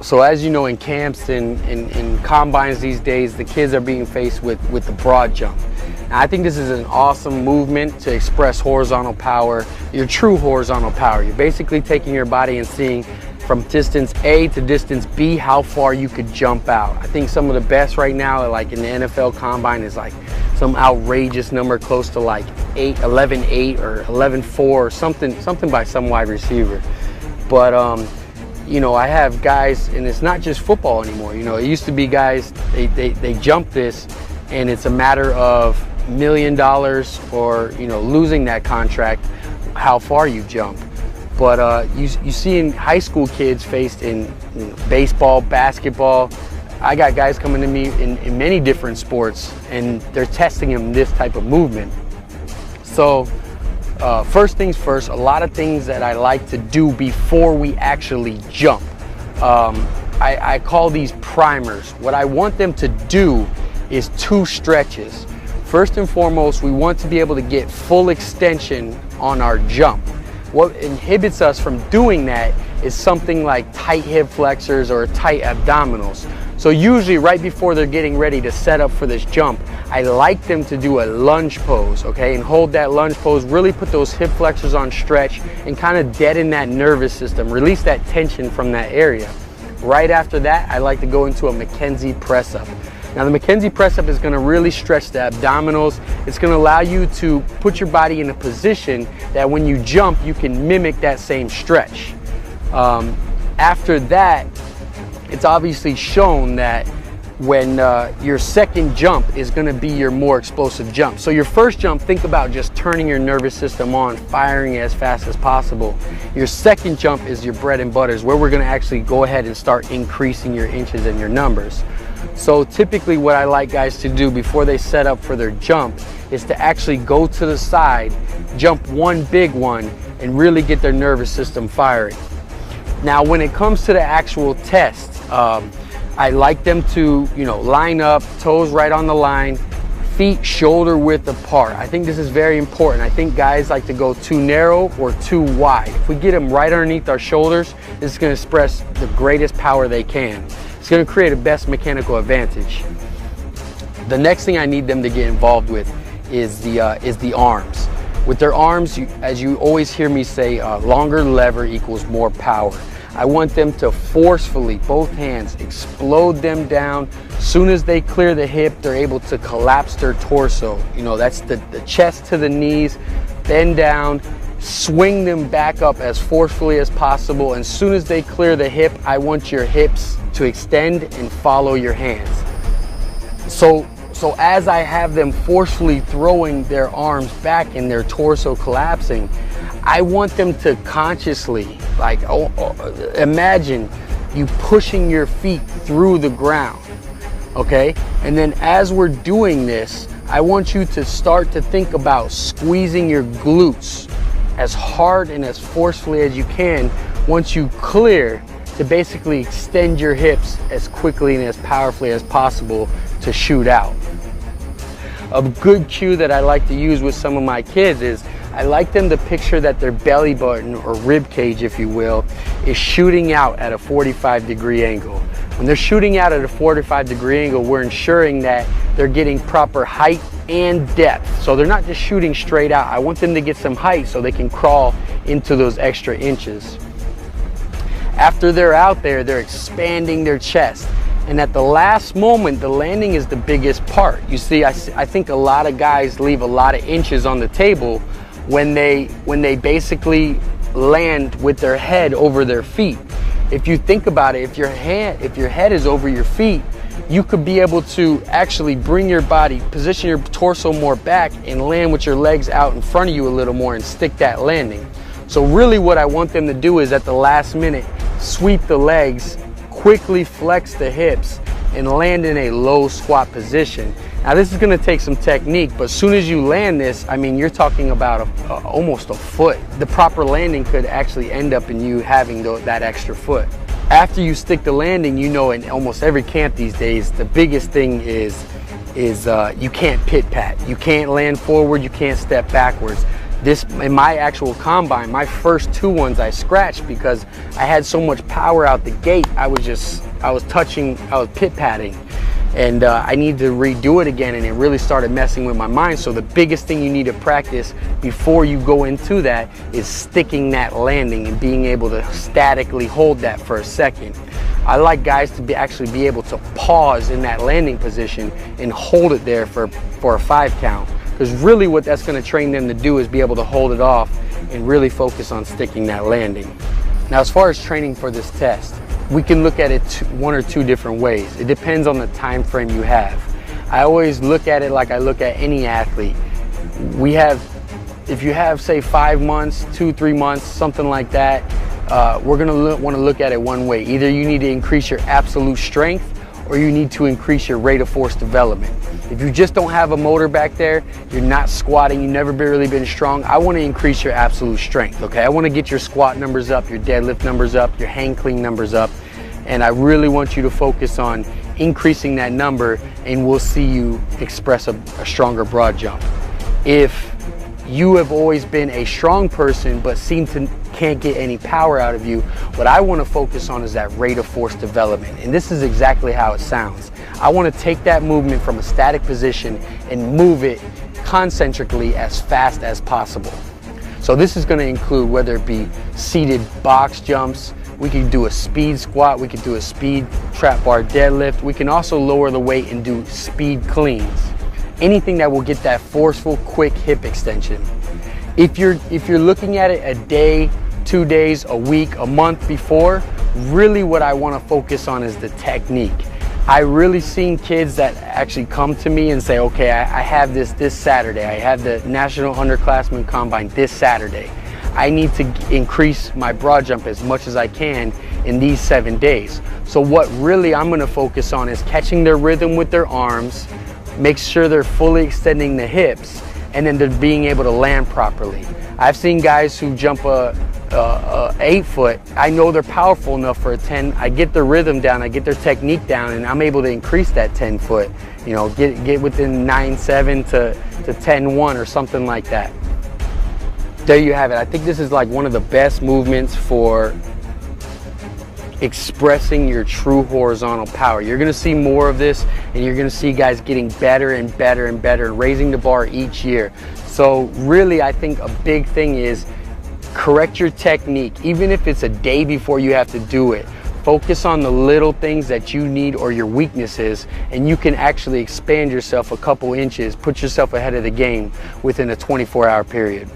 So as you know, in camps and in combines these days, the kids are being faced with the broad jump. Now, I think this is an awesome movement to express horizontal power, your true horizontal power. You're basically taking your body and seeing from distance A to distance B how far you could jump out. I think some of the best right now, like in the NFL Combine, is like some outrageous number close to like 11.8 or 11.4 or something by some wide receiver. But you know, I have guys, and it's not just football anymore. You know, it used to be guys, they jump this, and it's a matter of $1 million or, you know, losing that contract, how far you jump. But you see in high school kids faced in, you know, baseball, basketball. I got guys coming to me in many different sports, and they're testing them this type of movement. So first things first, a lot of things that I like to do before we actually jump. I call these primers. What I want them to do is 2 stretches. First and foremost, we want to be able to get full extension on our jump. What inhibits us from doing that is something like tight hip flexors or tight abdominals. So usually right before they're getting ready to set up for this jump, I like them to do a lunge pose, okay? And hold that lunge pose, really put those hip flexors on stretch and kind of deaden that nervous system, release that tension from that area. Right after that, I like to go into a McKenzie press up. Now the McKenzie press up is going to really stretch the abdominals. It's going to allow you to put your body in a position that when you jump, you can mimic that same stretch. After that, it's obviously shown that when your second jump is going to be your more explosive jump. So your first jump, think about just turning your nervous system on, firing as fast as possible. Your second jump is your bread and butter, is where we're going to actually go ahead and start increasing your inches and your numbers. So typically what I like guys to do before they set up for their jump is to actually go to the side, jump one big one, and really get their nervous system firing. Now when it comes to the actual test, I like them to, you know, line up, toes right on the line, feet shoulder width apart. I think this is very important. I think guys like to go too narrow or too wide. If we get them right underneath our shoulders, this is going to express the greatest power they can. It's going to create a best mechanical advantage. The next thing I need them to get involved with is the arms. With their arms, as you always hear me say, longer lever equals more power. I want them to forcefully, both hands, explode them down. As soon as they clear the hip, they're able to collapse their torso. You know, that's the chest to the knees, bend down, swing them back up as forcefully as possible. And as soon as they clear the hip, I want your hips to extend and follow your hands. So as I have them forcefully throwing their arms back and their torso collapsing, I want them to consciously, like, imagine you pushing your feet through the ground, okay? And then as we're doing this, I want you to start to think about squeezing your glutes as hard and as forcefully as you can once you clear, to basically extend your hips as quickly and as powerfully as possible to shoot out. A good cue that I like to use with some of my kids is I like them to picture that their belly button, or rib cage if you will, is shooting out at a 45-degree angle. When they're shooting out at a 45-degree angle, we're ensuring that they're getting proper height and depth. So they're not just shooting straight out. I want them to get some height so they can crawl into those extra inches. After they're out there, they're expanding their chest. And at the last moment, the landing is the biggest part. You see, I think a lot of guys leave a lot of inches on the table when they basically land with their head over their feet. If you think about it, if your head is over your feet, you could be able to actually bring your body, position your torso more back, and land with your legs out in front of you a little more and stick that landing. So really what I want them to do is at the last minute, sweep the legs, quickly flex the hips, and land in a low squat position. Now this is going to take some technique, but as soon as you land this, I mean, you're talking about almost a foot. The proper landing could actually end up in you having that extra foot. After you stick the landing, you know, in almost every camp these days, the biggest thing is you can't pit pat. You can't land forward, you can't step backwards. This, in my actual combine, my first 2 ones I scratched because I had so much power out the gate. I was pit padding, and I need to redo it again, and it really started messing with my mind. So the biggest thing you need to practice before you go into that is sticking that landing and being able to statically hold that for a second. I like guys to actually be able to pause in that landing position and hold it there for a 5 count. Because really what that's going to train them to do is be able to hold it off and really focus on sticking that landing. Now, as far as training for this test, we can look at it 1 or 2 different ways. It depends on the time frame you have. I always look at it like I look at any athlete. If you have, say, 5 months, 2-3 months, something like that, we're going to want to look at it one way. Either you need to increase your absolute strength, or you need to increase your rate of force development. If you just don't have a motor back there, you're not squatting, you've never really been strong, I want to increase your absolute strength, okay? I want to get your squat numbers up, your deadlift numbers up, your hang clean numbers up, and I really want you to focus on increasing that number, and we'll see you express a stronger broad jump. If you have always been a strong person but can't get any power out of you, what I want to focus on is that rate of force development. And this is exactly how it sounds. I want to take that movement from a static position and move it concentrically as fast as possible. So this is going to include whether it be seated box jumps, we can do a speed squat, we can do a speed trap bar deadlift, we can also lower the weight and do speed cleans. Anything that will get that forceful, quick hip extension. If you're looking at it a day, 2 days, a week, a month before, really what I want to focus on is the technique. I really seen kids that actually come to me and say, okay, I have this Saturday. I have the National Underclassmen Combine this Saturday. I need to increase my broad jump as much as I can in these 7 days. So what really I'm going to focus on is catching their rhythm with their arms, make sure they're fully extending the hips, and then they're being able to land properly. I've seen guys who jump a 8 foot. I know they're powerful enough for a 10. I get their rhythm down, I get their technique down, and I'm able to increase that 10 foot. You know, get within 9.7 to 10.1 or something like that. There you have it. I think this is like one of the best movements for expressing your true horizontal power. You're going to see more of this, and you're going to see guys getting better and better and better, raising the bar each year. So really, I think a big thing is correct your technique. Even if it's a day before you have to do it, focus on the little things that you need or your weaknesses, and you can actually expand yourself a couple inches, put yourself ahead of the game within a 24-hour period.